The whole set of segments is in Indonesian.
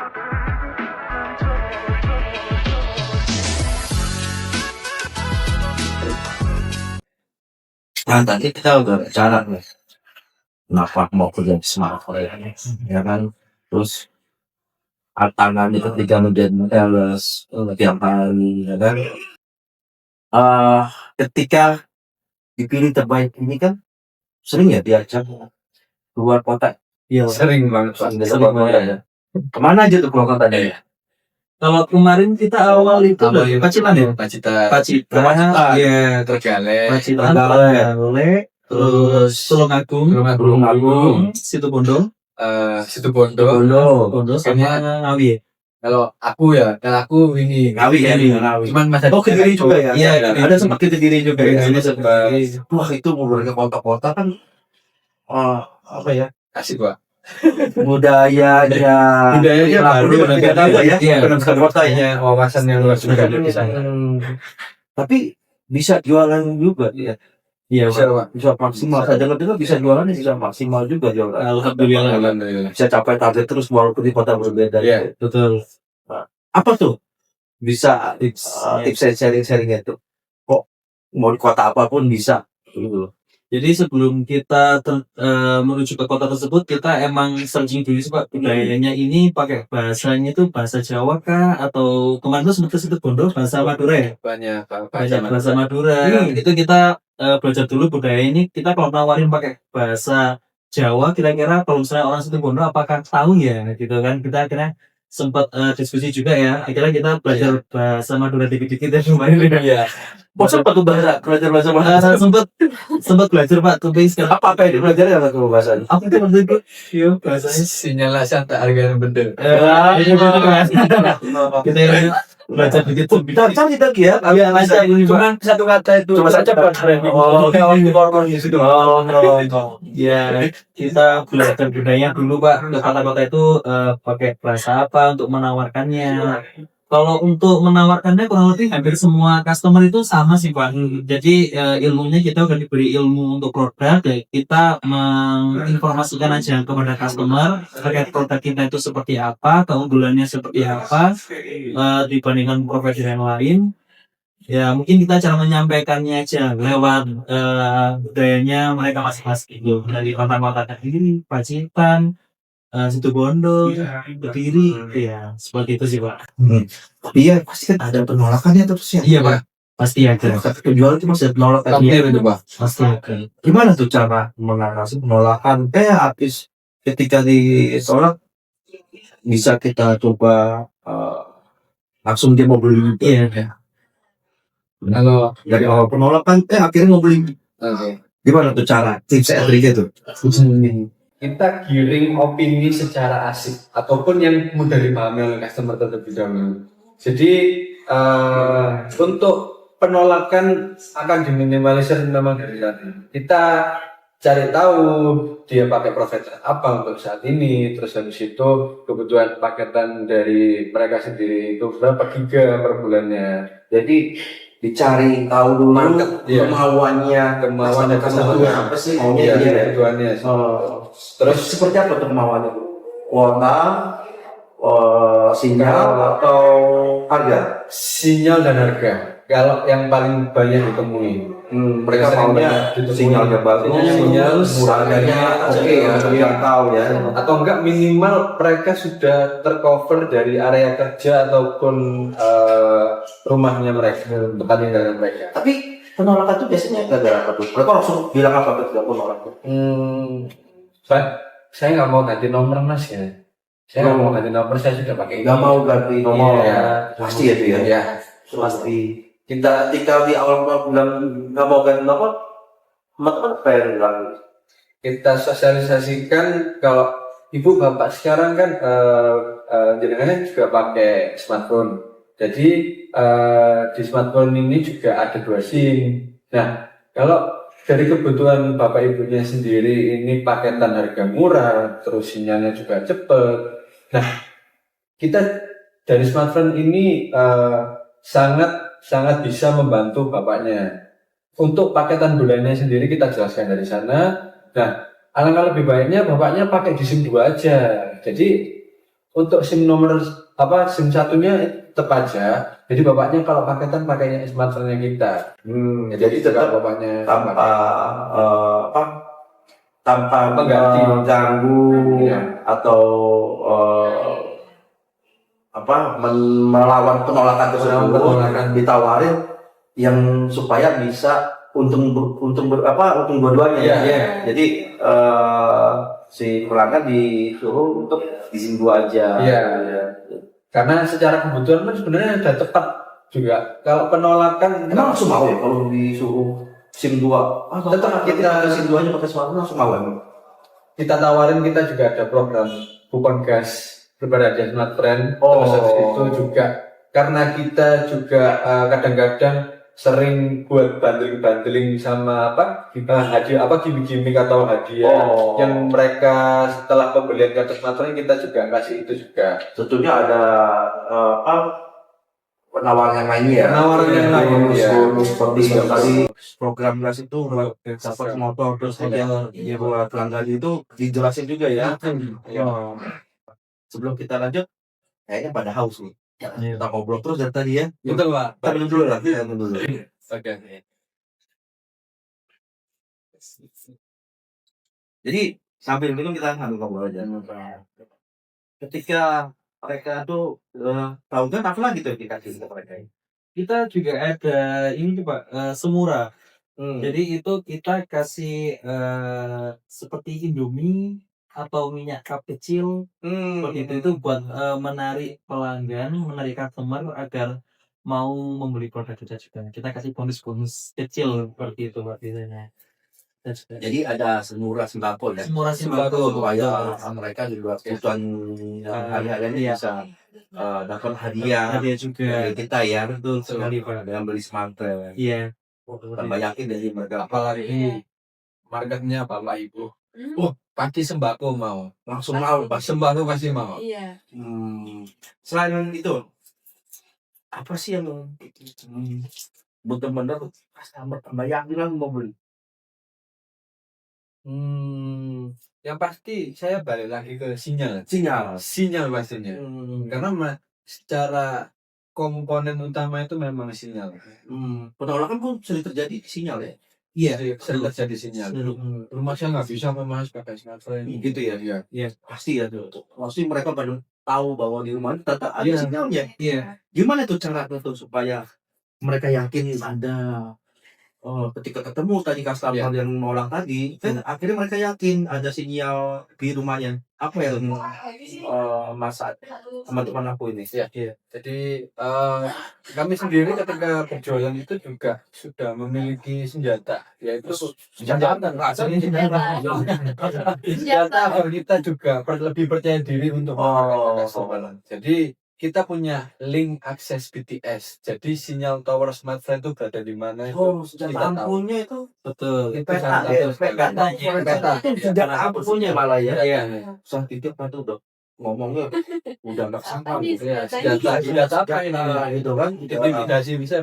Nah, tadi kita udah bicara nih, kenapa mau kerja di smartphone ya kan? Terus tantangan itu ketika menjadi sales tiap hari, ya kan? Eh, ketika dipilih terbaik ini kan sering ya diajak keluar kota. Iya, Sering banget Pak. Keluar kota ya. Kemana aja tuh keluar kotanya ya? kalau kemarin kita awal itu dari Pacitan ya, Pacitan. Pacitan, Iya, Tergale. Pacitan, Tergale, terus Tulungagung, Situbondo, Situbondo. Bondo sama Ngawi. Kalau aku ini Ngawi ya, Ngawi. Cuman masa Oh, Kediri juga ya? Iya, Ada sempat Kediri juga ya? Kediri sempat. Wah, itu beberapa kota-kota kan apa ya? Asik Pak. Budayanya baru berbeda ya. Iya, Benar kota ya. wawasan yang luas juga ada di sana. Tapi bisa jualan juga ya. Iya, Bisa Pak. Bisa maksimal. Saya dengar bisa jualan, bisa maksimal juga jualan. Alhamdulillah. Bisa capai target terus walaupun di kota berbeda. Iya. Betul. Apa tuh? Bisa tips sharing-sharingnya tuh. Kok mau di kota apapun bisa. Gitu loh. Jadi sebelum kita menuju ke kota tersebut, kita emang searching dulu sih Pak, budayanya ini pakai bahasanya itu bahasa Jawa kah, atau kemarin tuh sempat ke Situbondo bahasa Madura ya? Banyak Bahasa Madura. Itu kita belajar dulu budaya ini. Kita kalau nawarin pakai bahasa Jawa, kira-kira kalau misalnya orang Situbondo apakah tahu ya gitu kan? Kita akhirnya sempat diskusi juga ya. Akhirnya kita belajar bahasa Madura dikit-dikit ya kemarin. Iya. Kok sempat tuh belajar bahasa Madura? sempat belajar Pak, tapi sekarang Apa yang dipelajari apa tuh bahasanya? aku tuh waktu itu bahasanya Sinyal tak harga benda. ini kita belajar dikit tuh Kita lagi ya. Cuma satu kata itu. Coba saja Pak. ya kita belajar budaya dulu Pak, ke kota-kota itu pakai bahasa apa untuk menawarkannya. Kalau untuk menawarkannya kurang lebih hampir semua customer itu sama sih Pak. Jadi ilmunya kita udah diberi ilmu untuk produk, ya kita menginformasikan aja kepada customer terkait produk kita itu seperti apa, keunggulannya seperti apa dibandingkan provider yang lain. Ya mungkin kita cara menyampaikannya aja lewat budayanya mereka masing-masing gitu. Dari kota-kota Kediri, Pacitan, Situbondo, Kediri, ya seperti itu sih Pak. Iya, pasti kan ada penolakannya terus ya. Iya Pak, pasti ada. Penjual itu masih ada penolakan. Tampil itu Pak. Pasti ada. Gimana tuh cara mengatasi penolakan? Habis ketika ditolak bisa kita coba langsung dia mau beli. Iya. Kalau Dari awal penolakan akhirnya mau beli. Gimana tuh cara tips and triknya tuh? kita giring opini secara asik ataupun yang mudah dipahami oleh customer terlebih dahulu. Jadi untuk penolakan akan diminimalisir memang dari tadi. Kita cari tahu dia pakai provider apa untuk saat ini, terus habis itu kebutuhan paketan dari mereka sendiri itu berapa giga per bulannya. Jadi dicari tahu dulu kemauannya customer apa sih maunya dia ya. kebutuhannya. Terus seperti apa tuh kemauannya? Kuota, sinyal atau harga? Sinyal dan harga. Kalau yang paling banyak ditemui, mereka maunya sinyalnya bagus, harganya oke ya, biar tahu ya. Atau enggak minimal mereka sudah tercover dari area kerja ataupun rumahnya mereka, tempat tinggal mereka. Tapi penolakan itu biasanya gara-gara apa tuh? Mereka langsung bilang apa ketika penolakan tuh? Saya nggak mau ganti nomor mas ya. Saya nggak mau ganti nomor, saya sudah pakai. Nggak mau ganti nomor, ya. Pasti ya tuh ya. Ya. Pasti. Kita di awal bilang nggak mau ganti nomor, teman-teman apa yang bilang? Kita sosialisasikan kalau ibu bapak sekarang kan jenengan juga pakai smartphone. Jadi di smartphone ini juga ada 2 SIM. Nah, kalau dari kebutuhan bapak ibunya sendiri ini paketan harga murah, terus sinyalnya juga cepat. Nah, kita dari smartphone ini sangat bisa membantu bapaknya. Untuk paketan bulannya sendiri kita jelaskan dari sana. Nah, alangkah lebih baiknya bapaknya pakai di SIM 2 aja. Jadi untuk SIM nomor SIM satunya tetap aja. Jadi bapaknya kalau paketan pakainya smartphone kita. Jadi tetap bapaknya tanpa tanpa Mengganti. mengganggu Iya. atau melawan penolakan tersebut, Penolakan. ditawarin yang supaya bisa untung dua-duanya. Iya. Jadi si pelanggan disuruh untuk di SIM 2 aja. Iya. Karena secara kebutuhan kan sebenarnya udah tepat juga. Kalau penolakan Emang langsung mau ya kalau disuruh SIM 2? Tetap kita SIM 2 nya pakai smartphone langsung mau emang. kita tawarin, kita juga ada program kupon gas berhadiah smartphone. Oh. Terus habis itu juga karena kita juga kadang-kadang sering buat bundling sama hadiah gimmick atau hadiah yang mereka setelah pembelian kartu smartphone kita juga kasih itu juga. Tentunya ada penawaran yang lainnya ya. Penawaran yang lain, ya. Seperti yang tadi program gas itu dapat motor terus aja ya buat pelanggan itu dijelasin juga ya. Sebelum kita lanjut, kayaknya pada haus nih. Kita ngobrol terus dari tadi ya. Betul, Pak. Kita minum dulu lah. Minum dulu. Oke. Jadi sambil minum kita ngobrol aja. Ketika mereka tuh tahu kan apa lagi tuh dikasih ke mereka? Kita juga ada ini tuh, Pak, Semura. Jadi itu kita kasih seperti Indomie atau minyak cup kecil. Seperti itu buat menarik pelanggan, menarik customer agar mau membeli produk kita juga. Kita kasih bonus-bonus kecil seperti itu Pak biasanya. Jadi ada semurah sembako ya. Semurah sembako supaya mereka juga kebutuhan hari-hari ini bisa dapat hadiah juga dari kita ya. betul sekali Pak. Dengan beli smartphone. Iya. Tambah yakin dari mereka. Apalagi ini marketnya Bapak Ibu. Pasti sembako mau. Langsung mau pas Sembako pasti mau. Iya. Selain itu, apa sih yang benar-benar customer tambah yakin kan mau beli? Yang pasti saya balik lagi ke sinyal pastinya. Karena secara komponen utama itu memang sinyal. Penolakan pun sering terjadi di sinyal ya. Iya, Sering terjadi sinyal. Rumah saya nggak bisa mas pakai smartphone. Gitu ya. Iya. Pasti ya tuh. Pasti mereka baru tahu bahwa di rumah tetap ada sinyalnya. Iya. Gimana tuh caranya tuh supaya mereka yakin ada ketika ketemu tadi customer yang nolak tadi, kan akhirnya mereka yakin ada sinyal di rumahnya. Apa yang masa teman-teman aku ini? Iya. Jadi kami sendiri ketika berjualan itu juga sudah memiliki senjata, yaitu senjata agar kita juga lebih percaya diri untuk menggunakan customer. Jadi kita punya link akses BTS. Jadi sinyal tower smartphone itu berada di mana itu senjata ampuhnya itu betul. itu peta. Senjata ampuhnya malah ya. Iya. Saat itu apa tuh dok? Ngomongnya udah nggak sangka gitu ya. Senjata apa ini? Gitu kan? Intimidasi bisa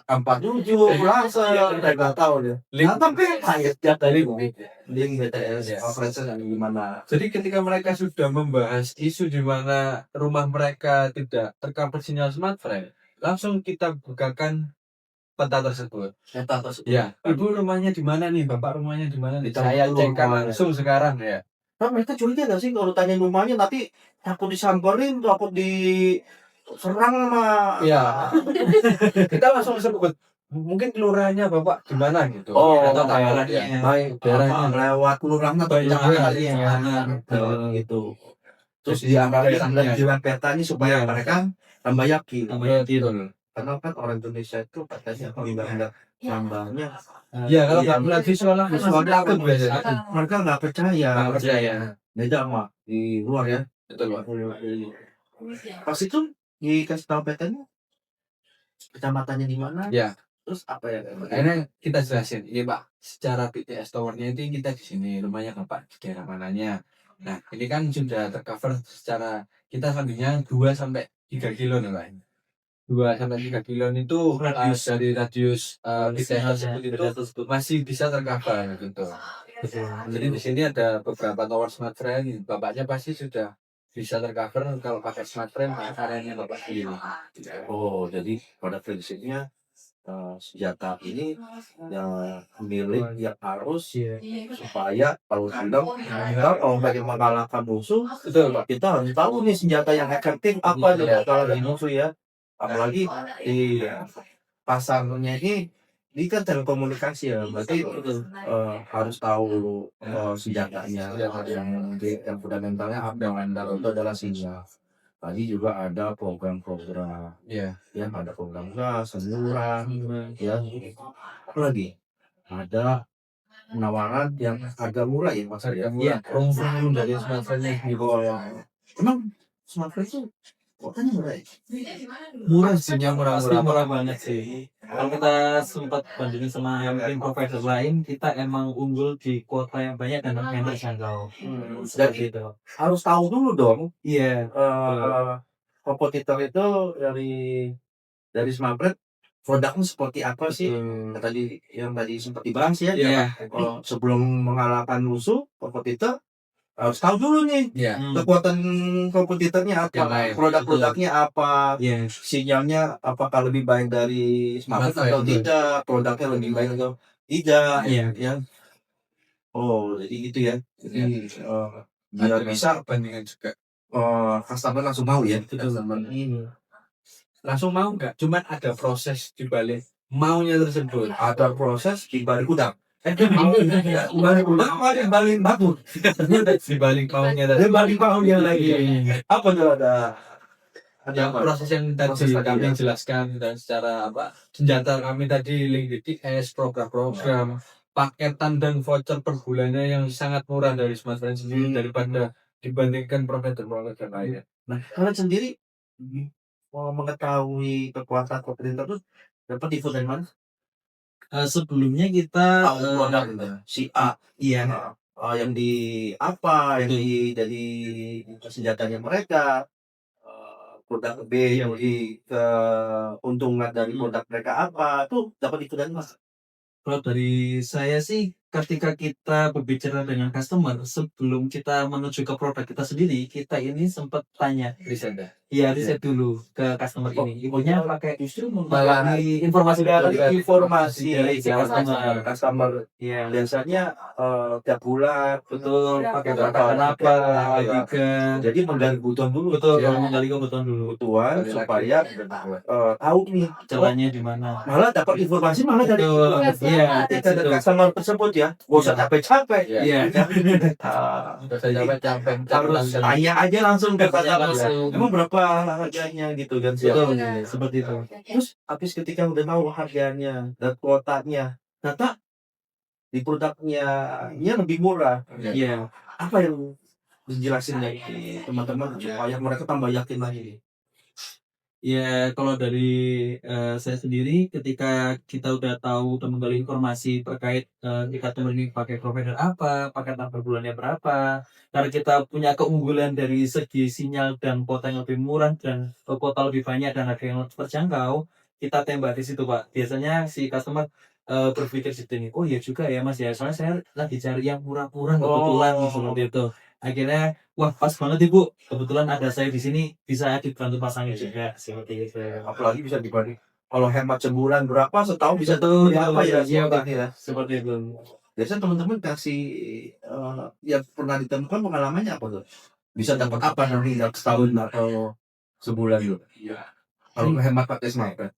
Empat tujuh berasa nggak tahu dia. Tapi hanya senjata ini link BTS conference yang gimana? Jadi ketika mereka sudah membahas isu di mana rumah mereka tidak tercover sinyal smartphone, langsung kita bukakan peta tersebut. Ya, ibu rumahnya di mana nih, bapak rumahnya di mana nih? Saya cekkan langsung sekarang ya. Nah, mereka curiga nggak sih kalau tanya rumahnya nanti takut disamperin, takut diserang sama. Iya. Kita langsung sebut mungkin kelurahannya bapak di mana gitu. Atau daerahnya. Baik, Daerahnya. lewat kelurahan atau jangan gitu. Terus diambil petanya supaya mereka tambah yakin. Karena kan orang Indonesia itu katanya penghindaran gambarnya. Iya, kalau nggak melihat visualnya takut biasanya. Mereka nggak percaya. Beda sama di luar ya. Betul, Pak. Pas itu dikasih tahu petanya, kecamatannya di mana? Ya. Terus apa ya? Akhirnya kita jelasin, iya Pak, secara BTS Tower-nya itu kita di sini, rumahnya Bapak di daerah mananya. Nah, ini kan sudah tercover secara kita selanjutnya 2-3 kilo nih Pak. 2-3 kilo itu dari radius BTS tersebut itu masih bisa tercover gitu. Jadi di sini ada beberapa tower smartphone, bapaknya pasti sudah bisa tercover kalau pakai smartphone areanya Bapak sendiri. Oh, jadi pada prinsipnya senjata ini yang milik yang harus supaya kalau sedang kita kalau pengen mengalahkan musuh Betul Pak. kita harus tahu nih senjata yang efektif apa nih kalau lagi musuh ya. Apalagi di pasarnya ini kan telekomunikasi ya, berarti harus tahu senjatanya yang fundamentalnya apa yang itu adalah sinyal. Tadi juga ada program-program Iya. ya, ada program gas, seluruh ya, apa lagi ada penawaran yang harga murah ya mas Harga ya. murah. Promo dari smartphone-nya di bawah. Emang smartphone itu kotanya murah ya? Murah sih, Murah-murah pasti murah banget sih. Kalau kita sempat bandingin sama yang mungkin provider lain, kita emang unggul di kuota yang banyak dan harganya terjangkau. Seperti itu. Harus tahu dulu dong Iya. kompetitor itu dari smartphone produknya seperti apa sih. Yang tadi sempat dibahas ya. Iya. Sebelum mengalahkan musuh kompetitor harus tahu dulu nih Iya. kekuatan kompetitornya Yang apa, lain. produk-produknya apa, Iya. sinyalnya apakah lebih baik dari smartphone atau tidak, produknya lebih baik atau tidak, Iya. ya. Oh, jadi gitu ya. Jadi biar bisa bandingan juga. customer langsung mau ya. Langsung mau nggak? Cuman ada proses di balik maunya tersebut. Ada proses di balik udang. Balik udang apa di balik batu? Di balik maunya Di tadi. balik maunya lagi. Apa tuh ada Yang apa? proses yang tadi Proses tadi, kami ya. jelaskan dan secara apa senjata kami tadi link DTS, program-program, paketan dan voucher per bulannya yang sangat murah dari smartphone sendiri daripada dibandingkan provider-provider lainnya. Nah, kalian sendiri mau mengetahui kekuatan kompetitor itu dapat info dari mana? Sebelumnya kita Tahu produk gitu. Si A, iya. yang di apa, yang di dari senjatanya mereka, produk B yang di keuntungan dari produk mereka apa, tuh dapat info dari mana? Kalau dari saya sih, ketika kita berbicara dengan customer, sebelum kita menuju ke produk kita sendiri, kita ini sempat tanya, Riset dah. ya riset dulu ke customer ini. Ibunya pakai Justru malah informasi dari informasi customer. Iya, biasanya tiap bulan betul. Pakai Betul. pakai apa? Iya. Juga jadi menggali kebutuhan dulu, betul. Iya. Menggali kebutuhan dulu. kebutuhan supaya tahu nih Caranya di mana? malah dapat informasi malah dari Betul. Iya, kita dari customer tersebut ya, gak usah capek-capek. Iya. Jadi capek harus tanya aja langsung ke Tanya customer. langsung. Emang berapa harganya gitu kan? Betul, seperti itu. Terus habis ketika udah tahu harganya dan kuotanya, ternyata di produknya lebih murah. Iya. Apa yang dijelasin dari teman-teman supaya mereka tambah yakin lagi? Ya, kalau dari saya sendiri, ketika kita udah tahu dan menggali informasi terkait jika teman ini pakai provider apa, pakai per bulannya berapa, karena kita punya keunggulan dari segi sinyal dan kuota yang lebih murah dan kuota lebih banyak dan harga yang lebih terjangkau, kita tembak di situ Pak. Biasanya si customer berpikir situ nih, oh iya juga ya Mas ya, soalnya saya lagi cari yang murah-murah kebetulan seperti itu. Akhirnya wah pas banget ibu, kebetulan ada saya di sini bisa dibantu pasangnya juga seperti itu. Apalagi bisa dibanding kalau hemat sebulan berapa, setahun bisa Betul, ya apa ya, iya, seperti Pak. ini ya. Seperti itu. Biasanya teman-teman kasih yang pernah ditemukan pengalamannya apa tuh? Bisa dapat apa nanti dalam setahun atau sebulan gitu? Iya. Kalau hemat pakai smartphone.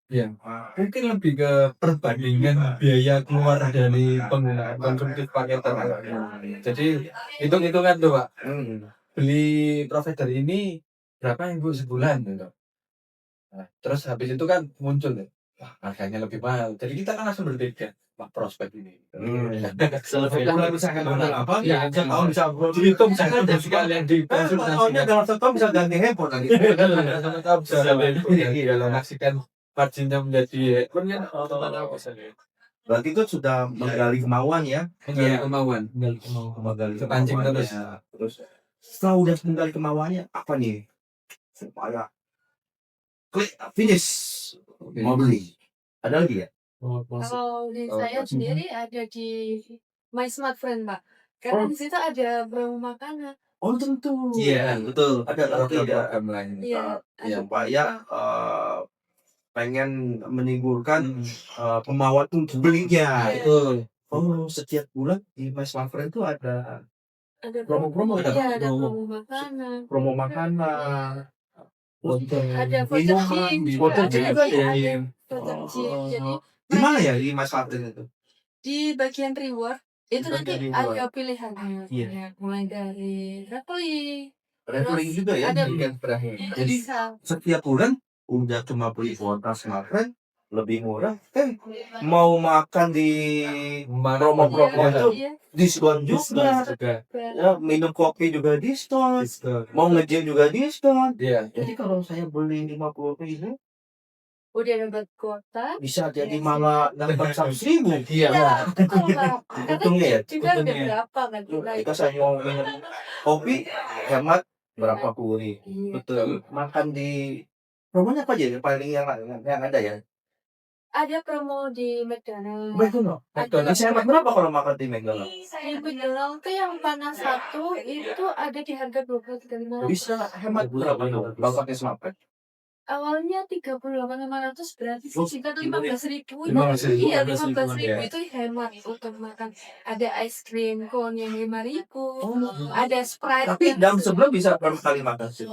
Mungkin lebih ke perbandingan biaya keluar dari penggunaan konsumtif paketan. Jadi hitung-hitungan tuh Pak. Beli provider ini berapa ibu sebulan gitu. Nah, terus habis itu kan muncul deh, wah harganya lebih mahal. Jadi kita kan langsung berbeda, wah prospek ini. Kalau misalkan modal apa? Iya, Setahun bisa dihitung saja dan sekalian tahunnya dalam setahun bisa ganti handphone lagi. sama-sama bisa mengaksikan marginnya menjadi handphone kan bisa Berarti itu sudah menggali kemauan ya. menggali kemauan. Menggali Kepancing kemauannya. terus. Terus setelah udah menggali kemauannya apa nih? Supaya klik finish mau beli. Ada lagi ya? Kalau di saya sendiri ada di My Smartfriend, Pak. Karena di situ ada promo makanan. Oh tentu. Iya, betul. Ada program lain. Iya. Ya Pak ya pengen menimbulkan kemauan untuk belinya. Iya. Betul. Oh setiap bulan di Mas Mafren itu ada Ada promo-promo, iya, ada promo. promo makanan. promo makanan, untuk Ada voucher minuman, gym voucher juga gym ada, juga iya, ya. ada voucher gym. Jadi Di mana ya di Mas Mafren itu? di bagian reward itu Di nanti bagian ada reward. pilihannya. Iya. Ya, mulai dari traveling. Referring Terus juga ya. ada Weekend terakhir. Jadi bisa setiap bulan udah cuma beli kuota Mafren lebih murah. Mau makan di promo-promo iya, itu iya, diskon juga. Ya, minum kopi juga diskon. Mau nge-gym juga diskon. Iya. Jadi kalau saya beli 50.000 udah dapat kuota. bisa jadi malah dapat 100.000. Iya. Betul, Pak. Karena Untungnya ya. juga ada Untungnya. berapa kan kita Kita saya mau minum kopi hemat berapa puluh ribu. Iya. Betul. Makan di promonya apa aja yang paling yang ada ya? Ada promo di McDonald's. McDonald. Bisa hemat berapa kalau makan di McDonald? Di McDonald's tuh yang panas satu itu ada di harga 23.500. Bisa hemat berapa tuh? Kalau pakai smartphone? Awalnya 38.500 berarti Oh, sekitar 15.000. 15.000, Iya, 15.000, 15.000 ya. itu hemat untuk makan. Ada ice cream cone yang 5.000. Ada Sprite Tapi yang dalam sebulan bisa berapa kali makan sih?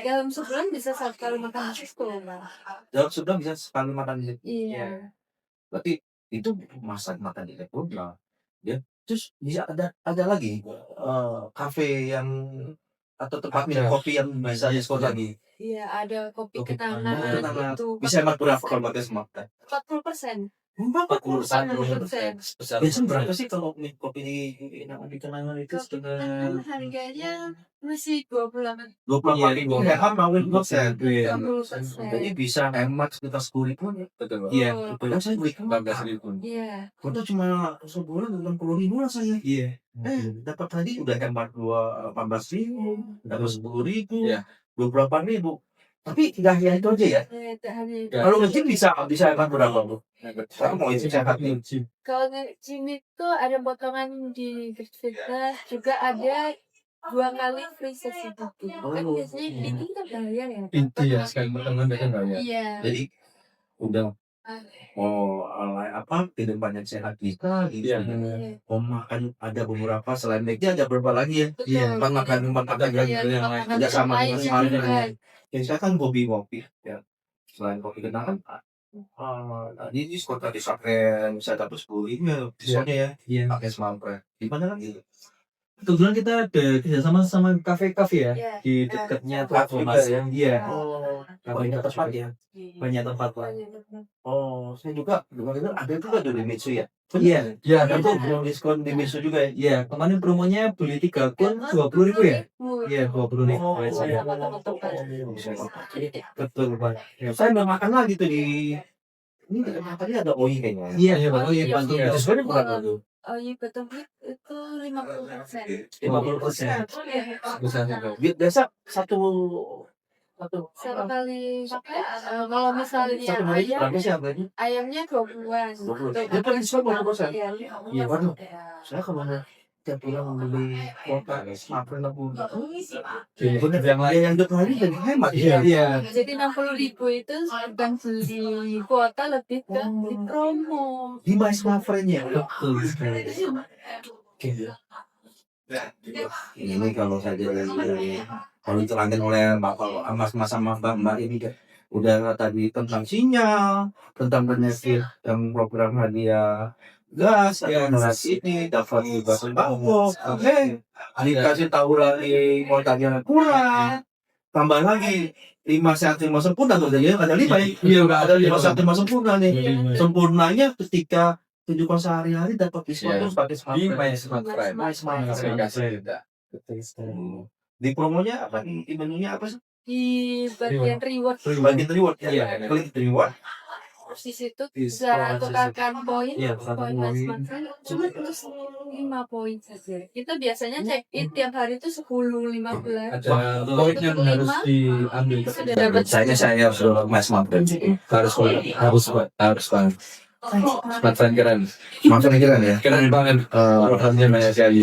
dalam sebulan bisa 1 kali makan itu, Pak. Dalam sebulan bisa sekali makan di situ. Iya. Berarti itu masak makan di McDonald. Ya. Terus bisa ada lagi kafe yang atau tempat minum kopi yang bisa diskon lagi. Iya, ada kopi Kopi kenangan kenangan. itu. Bisa hemat berapa kalau pakai smartphone? 40%. 40%. 40%. Biasanya berapa sih kalau minum kopi di Kenangan itu Kopi setengah kenangan harganya masih 28. 24.000 hemat mau 20%. Iya. 20%. Jadi bisa hemat sekitar 10.000 ya. Betul. Iya. Padahal saya beli 14.000. Iya. itu cuma sebulan 60.000 lah saya. Iya. Dapat tadi udah hemat 18.000, dapat 10.000, Iya. 28.000. Tapi tidak hanya itu aja ya. Hanya Ya. Kalau nge-gym bisa hemat berapa bu? Saya mau isi sehat nih. kalau nge-gym itu ada potongan di Great Fitness, juga ada 2 kali free sesi PT. Kan biasanya PT kita bayar ya. Inti ya sekali pertemuan mereka nggak ya. Iya. Jadi udah mau tidak banyak sehat kita gitu. Iya. Iya. Mau makan ada beberapa selain McD ada berapa lagi ya? Betul. Makan Iya, yang makanan tidak sama dengan lainnya semalam juga. ya. Yang saya kan hobi ngopi ya. Selain kopi kenangan tadi diskon tadi Mafren bisa dapat 10.000 ya diskonnya ya. Iya. Pakai Mafren. Di mana lagi? Kebetulan kita ada kerjasama sama kafe-kafe ya Iya. di dekatnya Kafe toko juga Mas. ya? Iya. Oh, Kafe banyak kita tempat juga. ya. Banyak tempat Pak. Oh, saya juga dengar ada juga tuh di Mitsu ya. Iya. Iya. Itu belum diskon di Mitsu juga ya. Iya. Kemarin promonya beli 3 kun 20.000 ya. Iya 20.000. Oh, Saya. Betul Pak. Ya. Saya mau makan lagi tuh di ini makannya ada OI kayaknya. Iya. Iya, Pak. Oh iya Pak. Iya. Diskonnya berapa tuh? Oh iya, betul itu 50%. 50%. Iya. Biasa satu Satu kali pakai, kalau misalnya satu hari ayam, berapa sih harganya? ayamnya 20-an. 20. Dia paling diskon 50%. Iya. Iya, waduh. Saya kalau tiap bulan membeli kuota Mafren aku Bener yang lain. yang 2 hari jadi hemat Iya. Iya. Jadi 60.000 itu bukan beli kuota, lebih ke di promo. di Mas Mafrennya. Betul sekali. Ini kalau saja kalau diterangkan oleh mas sama mbak ini kan udah tadi tentang sinyal, tentang benefit yang program hadiah gas, generasi ini dapat juga sembako, dikasih tahu lagi kuotanya kurang, tambah lagi 5 sehat 5 sempurna tuh jadi ada 5 ya. Iya, udah ada 5 sehat 5 sempurna nih. Iya. Sempurnanya ketika kehidupan sehari-hari dapat diskon Iya. terus pakai Di smartphone. My Smartphone. My Smartphone. Kasih tidak. Di promonya apa di menunya apa sih? Di bagian reward, Bagian reward ya. Iya. Klik reward. di situ Di bisa sekolah tukarkan poin, Iya, tukarkan poin. cuma terus 5 poin saja. Kita biasanya check in tiap hari itu 10, 15. Ada poin yang harus diambil. Sudah dapat. Saya harus dulu Mas Mafren. Harus banget. Smartphone keren. Maksudnya keren ya. Keren banget. Programnya banyak sekali.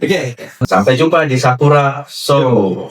Oke, sampai jumpa di Sakura Show.